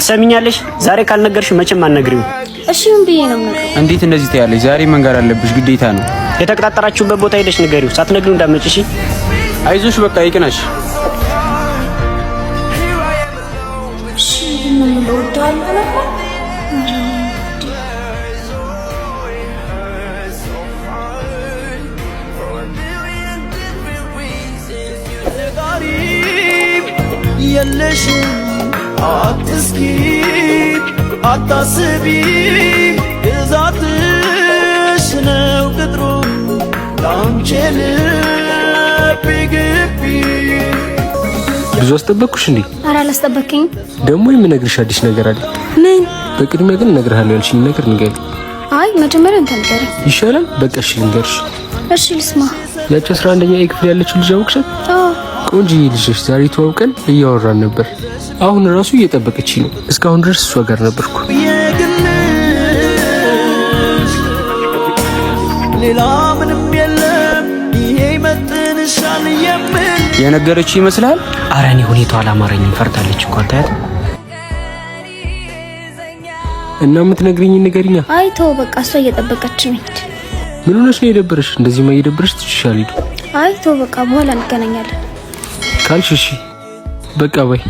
ትሰሚኛለሽ? ዛሬ ካልነገርሽ መቼም አልነግሪው። እሺ ምን ብዬ ነው ነገር? እንዴት እንደዚህ ትያለሽ? ዛሬ መንገር አለብሽ፣ ግዴታ ነው። የተቀጣጠራችሁበት ቦታ ሄደሽ ንገሪው፣ ሳትነግሪው እንዳትመጪ እሺ? አይዞሽ በቃ ይቅናሽ። እሺ ምን ልወዳለሁ ነበር? የለሽም አትስኪ አታስቢ ግዛትሽ ነው ቅጥሩ ላንቺ ልብ ግቢ። ብዙ አስጠበቅኩሽ እንዴ? ኧረ አላስጠበቅኝ። ደግሞ የምነግርሽ አዲስ ነገር አለ። ምን? በቅድሚያ ግን እነግርሃለሁ ያልሽኝ ነገር ንገሪ። አይ መጀመሪያ እንትን ንገረኝ ይሻላል። በቃ እሺ ልንገርሽ። እሺ ልስማ። ያቺ 11ኛ ክፍል ያለችው ልጅ አውቅሻት? አዎ ቆንጆ ልጅ ነች። ዛሬ ተዋውቀን እያወራን ነበር። አሁን ራሱ እየጠበቀች ነው። እስካሁን ድረስ እሷ ጋር ነበርኩ። ሌላ ምንም የለም ይሄ መጥንሻል የምን የነገረች ይመስላል። ኧረ እኔ ሁኔታው አላማረኝም። ፈርታለች እኮ አታያት? እና የምትነግሪኝ ንገሪኛ። አይ ተው በቃ እሷ እየጠበቀች ነው። ምን ሆነሽ ነው የደበረሽ? እንደዚህማ እየደበረሽ ትችሻለሽ። አይ ተው በቃ በኋላ እንገናኛለን ካልሽ እሺ በቃ ባይ